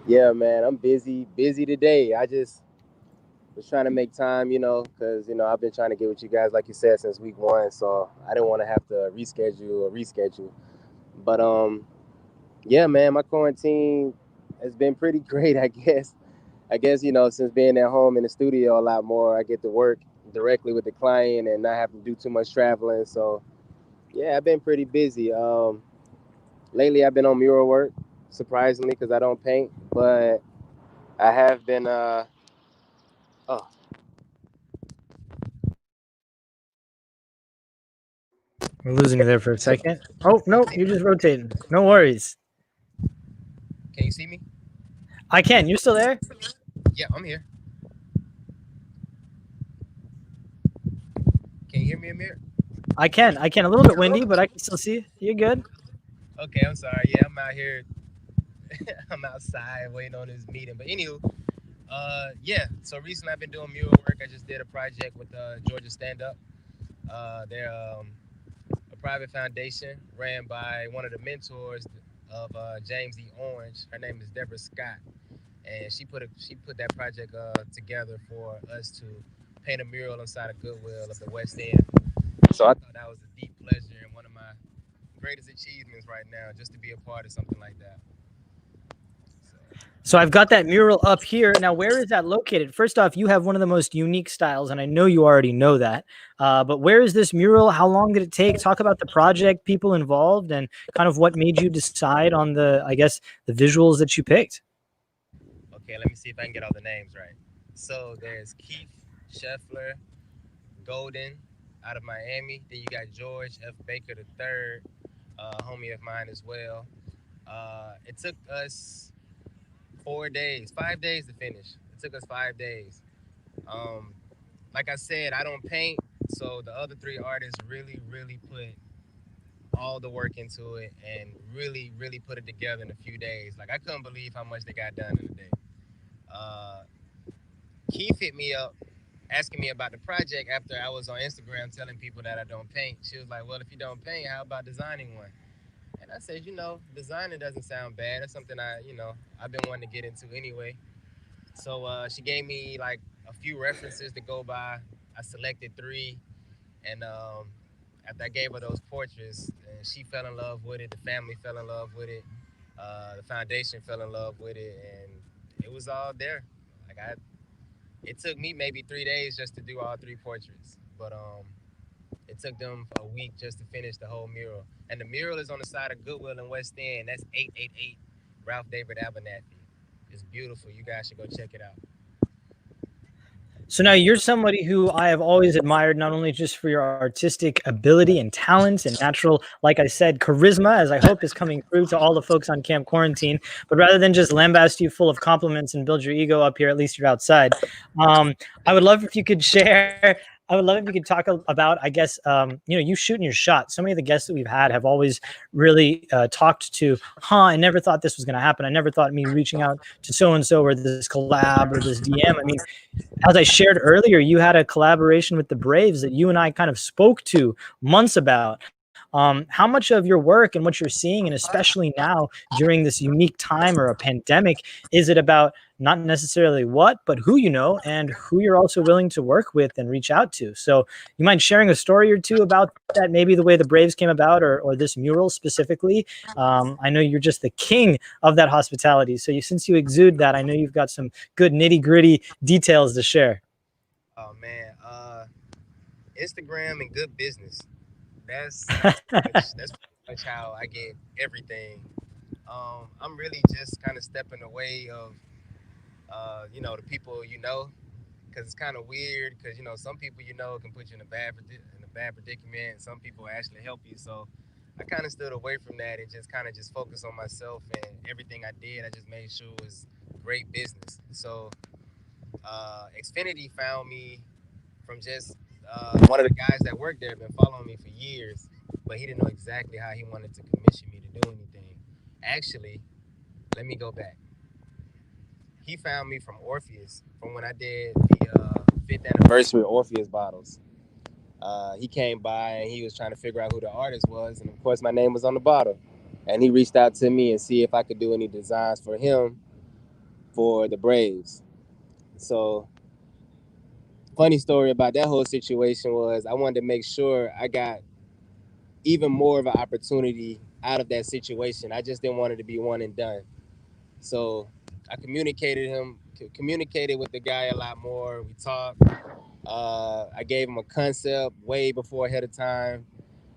Yeah, man, I'm busy today. I just was trying to make time, because, I've been trying to get with you guys, like you said, since week 1. So I didn't want to have to reschedule. But, yeah, man, my quarantine has been pretty great, I guess. Since being at home in the studio a lot more, I get to work directly with the client and not have to do too much traveling. So, yeah, I've been pretty busy. Lately, I've been on mural work, surprisingly, because I don't paint. But I have been... We're losing you there for a second. Oh, no, you're just rotating. No worries. Can you see me? I can. You're still there? Yeah, I'm here. Can you hear me, Amir? I can. A little bit windy, but I can still see you. You're good. Okay, I'm sorry. Yeah, I'm out here. I'm outside waiting on this meeting. But anywho, yeah. So recently I've been doing mural work. I just did a project with Georgia Stand Up. They're a private foundation ran by one of the mentors of James E. Orange. Her name is Deborah Scott, and she put that project together for us to paint a mural inside a Goodwill of the West End. So I thought that was a deep pleasure and one of my greatest achievements right now, just to be a part of something like that. So I've got that mural up here. Now, where is that located? First off, you have one of the most unique styles, and I know you already know that. But where is this mural? How long did it take? Talk about the project, people involved, and kind of what made you decide on the visuals that you picked. Okay, let me see if I can get all the names right. So there's Keith Scheffler, Golden, out of Miami. Then you got George F. Baker III, homie of mine as well. It took us 5 days to finish. It took us 5 days. Like I said, I don't paint, so the other 3 artists really, really put all the work into it and really, really put it together in a few days. Like, I couldn't believe how much they got done in a day. Keith hit me up asking me about the project after I was on Instagram telling people that I don't paint. She was like, well, if you don't paint, how about designing one? And I said, designing doesn't sound bad. That's something I've been wanting to get into anyway. So she gave me like a few references to go by. I selected 3. And after I gave her those portraits, she fell in love with it. The family fell in love with it. The foundation fell in love with it. And it was all there. It took me maybe 3 days just to do all 3 portraits. But it took them a week just to finish the whole mural. And the mural is on the side of Goodwill in West End. That's 888 Ralph David Abernathy. It's beautiful. You guys should go check it out. So now you're somebody who I have always admired, not only just for your artistic ability and talents and natural, like I said, charisma, as I hope is coming through to all the folks on Camp Quarantine, but rather than just lambast you full of compliments and build your ego up here, at least you're outside. Um, I would love if you could share. I would love if you could talk about, I guess, you shooting your shot. So many of the guests that we've had have always really talked to, I never thought this was going to happen. I never thought me reaching out to so and so or this collab or this DM. I mean, as I shared earlier, you had a collaboration with the Braves that you and I kind of spoke to months about. How much of your work and what you're seeing, and especially now during this unique time or a pandemic, is it about not necessarily what, but who you know and who you're also willing to work with and reach out to? So, you mind sharing a story or two about that? Maybe the way the Braves came about, or this mural specifically. I know you're just the king of that hospitality. So, since you exude that, I know you've got some good nitty gritty details to share. Oh man, Instagram and good business. That's pretty much how I get everything. I'm really just kind of stepping away of the people because it's kind of weird because some people can put you in a bad predicament. Some people actually help you, so I kind of stood away from that and just kind of just focused on myself, and everything I did I just made sure it was great business. So Xfinity found me from just one of the guys that worked there, been following me for years, but he didn't know exactly how he wanted to commission me to do anything. Actually, let me go back. He found me from Orpheus, from when I did the fifth anniversary of Orpheus bottles. He came by and he was trying to figure out who the artist was, and of course my name was on the bottle. And he reached out to me and see if I could do any designs for him for the Braves. So funny story about that whole situation was I wanted to make sure I got even more of an opportunity out of that situation. I just didn't want it to be one and done. So I communicated with the guy a lot more. We talked. I gave him a concept way before ahead of time.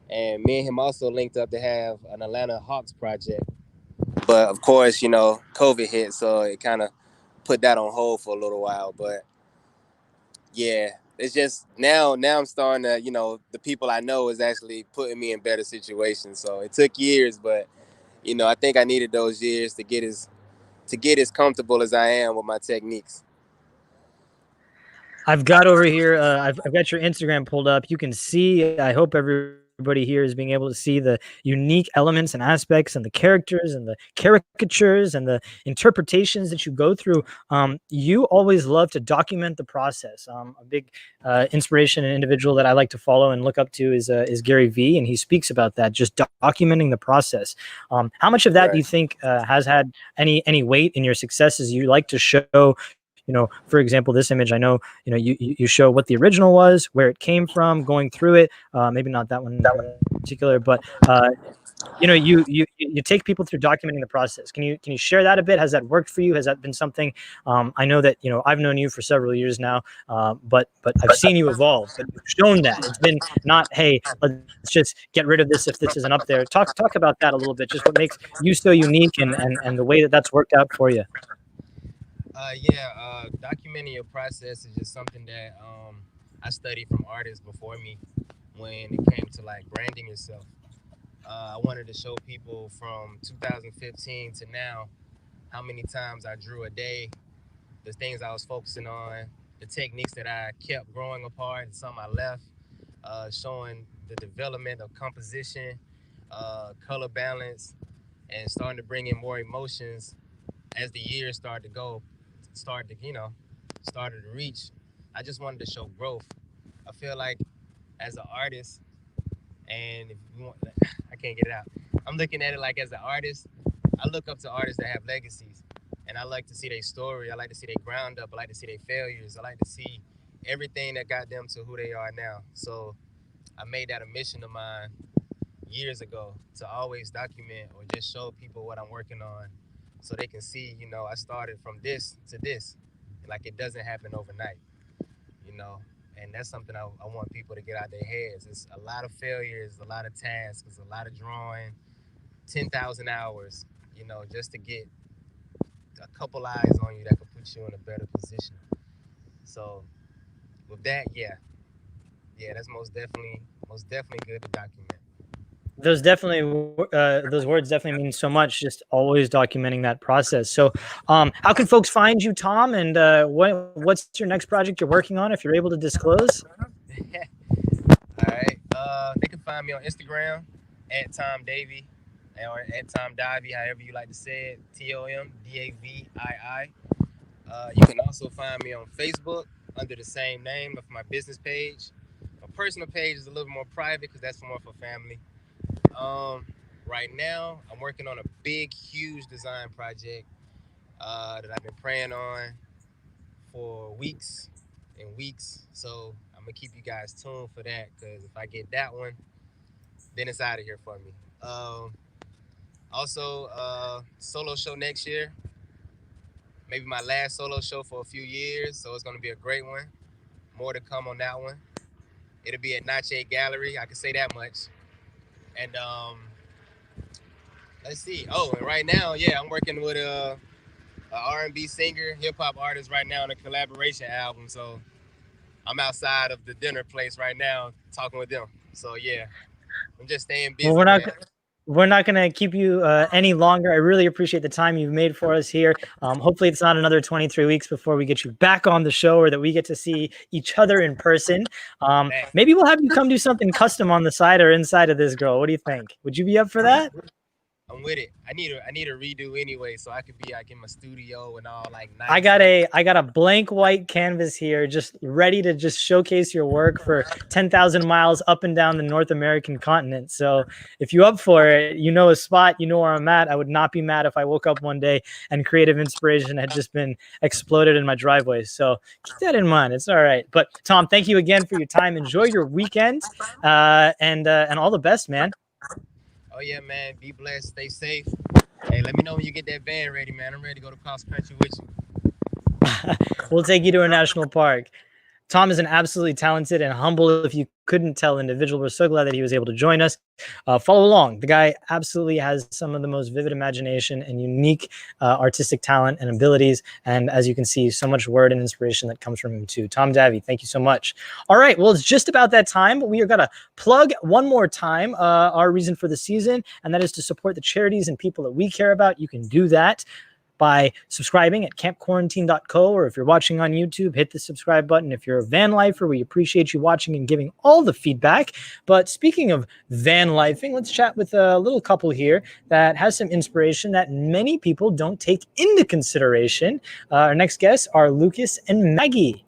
And me and him also linked up to have an Atlanta Hawks project. But of course, COVID hit, so it kind of put that on hold for a little while. But yeah, it's just now I'm starting to, the people I know is actually putting me in better situations. So it took years, but I think I needed those years to get as comfortable as I am with my techniques. I've got over here. I've got your Instagram pulled up. You can see. I hope everybody here is being able to see the unique elements and aspects, and the characters, and the caricatures, and the interpretations that you go through. You always love to document the process. A big inspiration and individual that I like to follow and look up to is Gary Vee, and he speaks about that, just documenting the process. How much of that do you think has had any weight in your successes? You like to show, for example, this image, I know, you show what the original was, where it came from, going through it. Maybe not that one in particular, but you take people through documenting the process. Can you share that a bit? Has that worked for you? Has that been something? I know that I've known you for several years now, but I've seen you evolve. But you've shown that it's been not, hey, let's just get rid of this if this isn't up there. Talk about that a little bit. Just what makes you so unique, and the way that that's worked out for you. Documenting your process is just something that I studied from artists before me when it came to like branding yourself. I wanted to show people from 2015 to now how many times I drew a day, the things I was focusing on, the techniques that I kept growing apart, and some I left, showing the development of composition, color balance, and starting to bring in more emotions as the years started to go, started to reach. I just wanted to show growth. I feel like as an artist, and if you want, I can't get it out. I'm looking at it like as an artist, I look up to artists that have legacies, and I like to see their story. I like to see their ground up. I like to see their failures. I like to see everything that got them to who they are now. So I made that a mission of mine years ago to always document or just show people what I'm working on, so they can see, I started from this to this. Like, it doesn't happen overnight, and that's something I want people to get out their heads. It's a lot of failures, a lot of tasks, it's a lot of drawing, 10,000 hours, just to get a couple eyes on you that could put you in a better position. So with that, yeah, that's most definitely good to document. Those words definitely mean so much. Just always documenting that process. So, how can folks find you, Tom? And what's your next project you're working on, if you're able to disclose? All right. They can find me on Instagram at Tom Davy or at Tom Davy, however you like to say it. TOMDAVII. You can also find me on Facebook under the same name of my business page. My personal page is a little more private because that's more for family. Right now, I'm working on a big, huge design project that I've been praying on for weeks and weeks. So I'm gonna keep you guys tuned for that, because if I get that one, then it's out of here for me. Also, solo show next year. Maybe my last solo show for a few years, so it's gonna be a great one. More to come on that one. It'll be at Nache Gallery, I can say that much. And let's see. Oh, and right now, yeah, I'm working with a R&B singer, hip hop artist right now on a collaboration album. So I'm outside of the dinner place right now talking with them. So yeah, I'm just staying busy. Well, we're not going to keep you any longer. I really appreciate the time you've made for us here. Hopefully it's not another 23 weeks before we get you back on the show, or that we get to see each other in person. Maybe we'll have you come do something custom on the side or inside of this girl. What do you think? Would you be up for that? I'm with it. I need a redo anyway, so I could be like in my studio and all like nice. I got a blank white canvas here, just ready to just showcase your work for 10,000 miles up and down the North American continent. So if you up for it, you know a spot, you know where I'm at. I would not be mad if I woke up one day and creative inspiration had just been exploded in my driveway. So keep that in mind. It's all right. But Tom, thank you again for your time. Enjoy your weekend, and all the best, man. Oh yeah, man. Be blessed. Stay safe. Hey, let me know when you get that van ready, man. I'm ready to go to cross country with you. We'll take you to a national park. Tom is an absolutely talented and humble, if you couldn't tell, individual. We're so glad that he was able to join us. Follow along. The guy absolutely has some of the most vivid imagination and unique artistic talent and abilities. And as you can see, so much word and inspiration that comes from him too. Tom Davy, thank you so much. All right, well, it's just about that time, but we are going to plug one more time our reason for the season, and that is to support the charities and people that we care about. You can do that by subscribing at campquarantine.co, or if you're watching on YouTube, hit the subscribe button. If you're a van lifer, we appreciate you watching and giving all the feedback. But speaking of van lifing, let's chat with a little couple here that has some inspiration that many people don't take into consideration. Our next guests are Lucas and Maggie.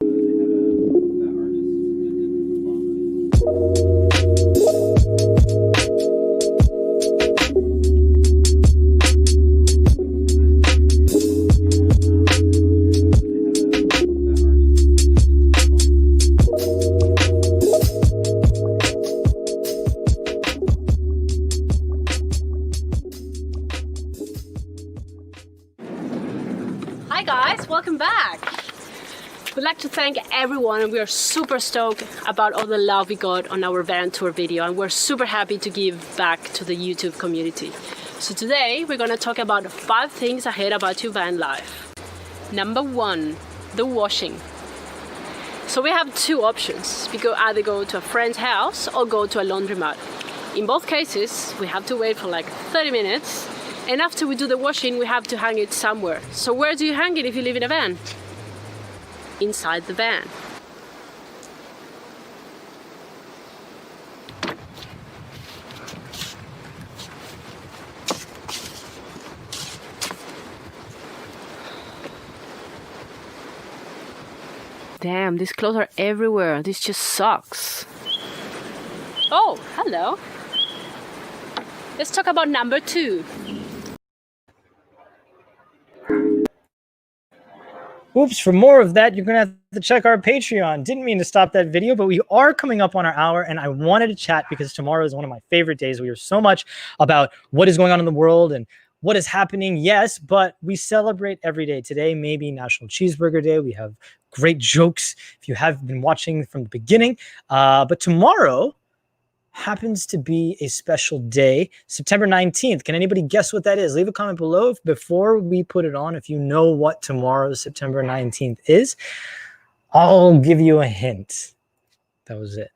Welcome back. We'd like to thank everyone, and we are super stoked about all the love we got on our van tour video, and we're super happy to give back to the YouTube community. So today we're going to talk about 5 things I hate about your van life. Number 1, the washing. So we have 2 options. We could either go to a friend's house or go to a laundromat. In both cases, we have to wait for like 30 minutes. And after we do the washing, we have to hang it somewhere. So where do you hang it if you live in a van? Inside the van. Damn, these clothes are everywhere. This just sucks. Oh, hello. Let's talk about number 2. Oops, for more of that, you're going to have to check our Patreon. Didn't mean to stop that video, but we are coming up on our hour, and I wanted to chat because tomorrow is one of my favorite days. We hear so much about what is going on in the world and what is happening. Yes, but we celebrate every day. Today may be National Cheeseburger Day. We have great jokes if you have been watching from the beginning. But tomorrow happens to be a special day, September 19th. Can anybody guess what that is? Leave a comment below before we put it on if you know what tomorrow, September 19th is. I'll give you a hint. That was it.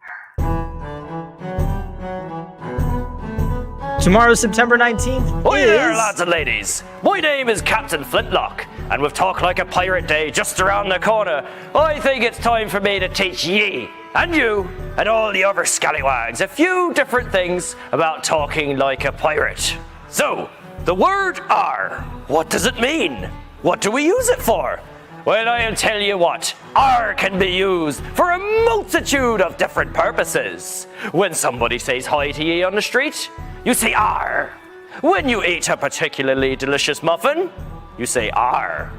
Tomorrow, September 19th. Hi there, lads and ladies. My name is Captain Flintlock, and with Talk Like a Pirate Day just around the corner, I think it's time for me to teach ye, and you, and all the other scallywags a few different things about talking like a pirate. So, the word "ar." What does it mean? What do we use it for? Well, I'll tell you what, "ar" can be used for a multitude of different purposes. When somebody says hi to ye on the street, you say "ar." When you eat a particularly delicious muffin, you say "ar."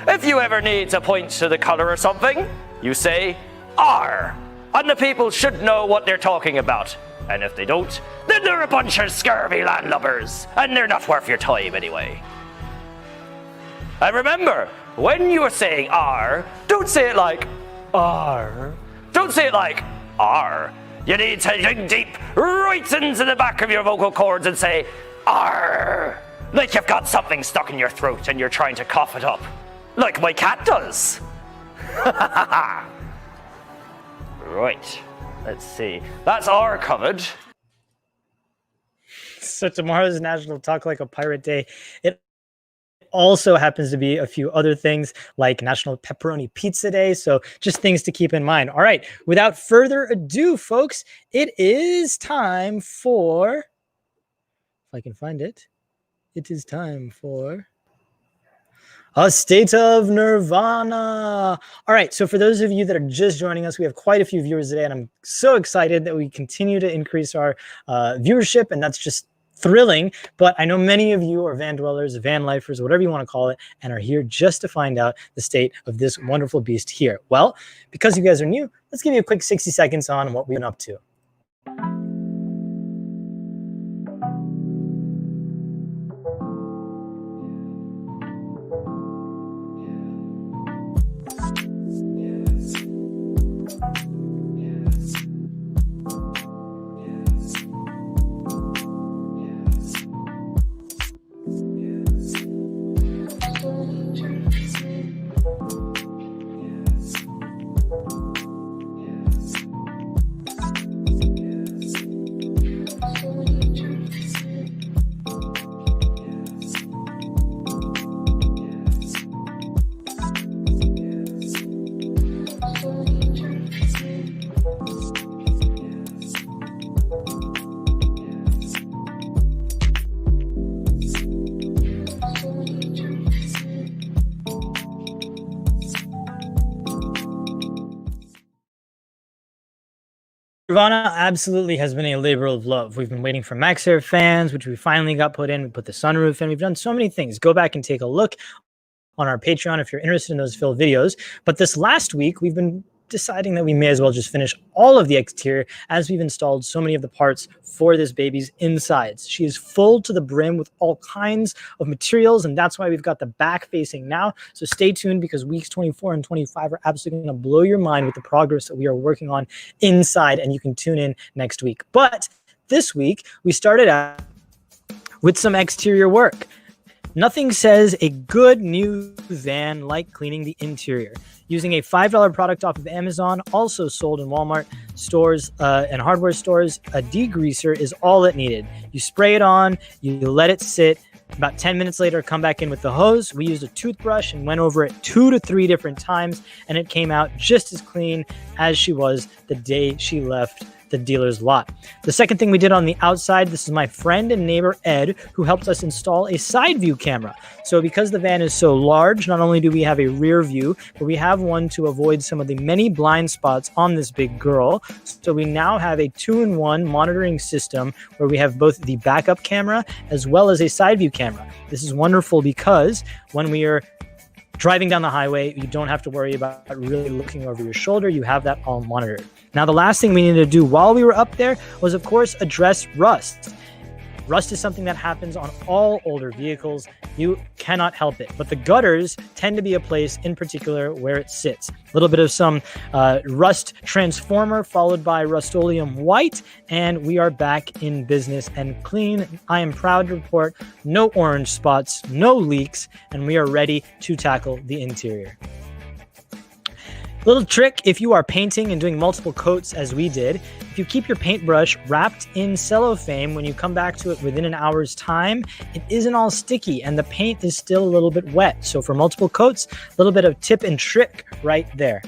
If you ever need to point to the color of something, you say "ar." And the people should know what they're talking about. And if they don't, then they're a bunch of scurvy landlubbers, and they're not worth your time anyway. And remember, when you are saying "ar," don't say it like "ar." Don't say it like "ar." You need to dig deep right into the back of your vocal cords and say "ar," like you've got something stuck in your throat and you're trying to cough it up, like my cat does. Right, let's see. That's "ar" covered. So tomorrow's National Talk Like a Pirate Day. It also happens to be a few other things like National Pepperoni Pizza Day. So just things to keep in mind. All right, without further ado, folks, it is time for, if I can find it, it is time for A State of Nirvana. All right, so for those of you that are just joining us, we have quite a few viewers today, and I'm so excited that we continue to increase our viewership, and that's just thrilling. But I know many of you are van dwellers, van lifers, whatever you want to call it, and are here just to find out the state of this wonderful beast here. Well, because you guys are new, let's give you a quick 60 seconds on what we've been up to. Nirvana absolutely has been a labor of love. We've been waiting for MaxAir fans, which we finally got put in. We put the sunroof in. We've done so many things. Go back and take a look on our Patreon if you're interested in those full videos. But this last week, we've been deciding that we may as well just finish all of the exterior as we've installed so many of the parts for this baby's insides. She is full to the brim with all kinds of materials, and that's why we've got the back facing now. So stay tuned, because weeks 24 and 25 are absolutely going to blow your mind with the progress that we are working on inside, and you can tune in next week. But this week, we started out with some exterior work. Nothing says a good new van like cleaning the interior. Using a $5 product off of Amazon, also sold in Walmart stores and hardware stores, a degreaser is all it needed. You spray it on, you let it sit. About 10 minutes later, come back in with the hose. We used a toothbrush and went over it 2 to 3 different times, and it came out just as clean as she was the day she left the dealer's lot. The second thing we did on the outside, this is my friend and neighbor Ed, who helped us install a side view camera. So because the van is so large, not only do we have a rear view, but we have one to avoid some of the many blind spots on this big girl. So we now have a 2-in-1 monitoring system where we have both the backup camera as well as a side view camera. This is wonderful because when we are driving down the highway, you don't have to worry about really looking over your shoulder. You have that all monitored. Now, the last thing we needed to do while we were up there was, of course, address rust. Rust is something that happens on all older vehicles. You cannot help it. But the gutters tend to be a place in particular where it sits. A little bit of some rust transformer followed by Rust-Oleum white, and we are back in business and clean. I am proud to report no orange spots, no leaks, and we are ready to tackle the interior. Little trick if you are painting and doing multiple coats as we did, if you keep your paintbrush wrapped in cellophane, when you come back to it within an hour's time, it isn't all sticky and the paint is still a little bit wet. So for multiple coats, a little bit of tip and trick right there.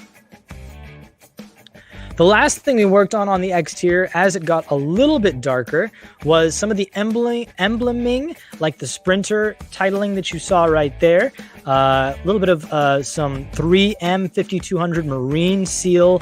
The last thing we worked on the exterior as it got a little bit darker was some of the embleming, like the Sprinter titling that you saw right there. A little bit of some 3M 5200 marine seal,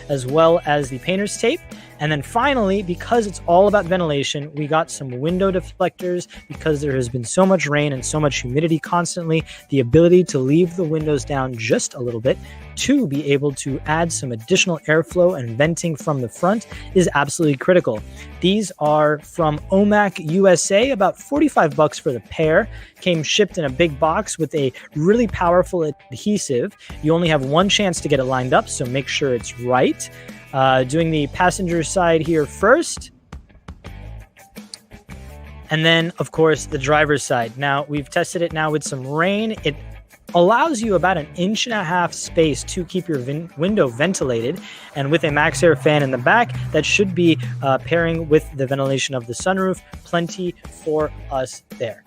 as well as the painter's tape. And then finally, because it's all about ventilation, we got some window deflectors because there has been so much rain and so much humidity constantly. The ability to leave the windows down just a little bit to be able to add some additional airflow and venting from the front is absolutely critical. These are from OMAC USA, about $45 for the pair. Came shipped in a big box with a really powerful adhesive. You only have one chance to get it lined up, so make sure it's right. Doing the passenger side here first. And then, of course, the driver's side. Now, we've tested it now with some rain. It allows you about 1.5 inch space to keep your window ventilated. And with a max air fan in the back, that should be pairing with the ventilation of the sunroof. Plenty for us there.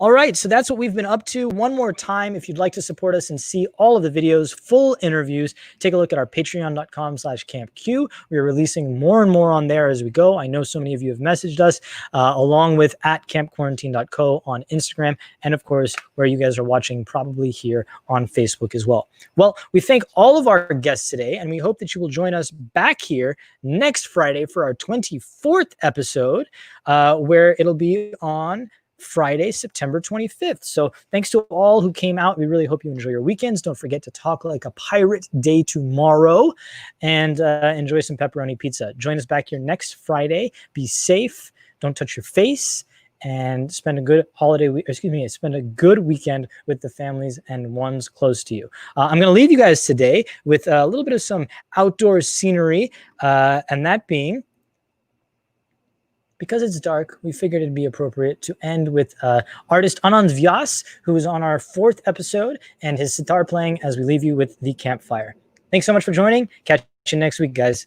All right, so that's what we've been up to. One more time, if you'd like to support us and see all of the videos, full interviews, take a look at our patreon.com/campq. We are releasing more and more on there as we go. I know so many of you have messaged us, along with at campquarantine.co on Instagram, and of course, where you guys are watching probably here on Facebook as well. Well, we thank all of our guests today, and we hope that you will join us back here next Friday for our 24th episode, where it'll be on Friday, September 25th. So thanks to all who came out. We really hope you enjoy your weekends. Don't forget to talk like a pirate day tomorrow and enjoy some pepperoni pizza. Join us back here next Friday. Be safe. Don't touch your face and spend a good spend a good weekend with the families and ones close to you. I'm going to leave you guys today with a little bit of some outdoor scenery, and that being, because it's dark, we figured it'd be appropriate to end with artist Anand Vyas, who is on our 4th episode, and his sitar playing as we leave you with the campfire. Thanks so much for joining. Catch you next week, guys.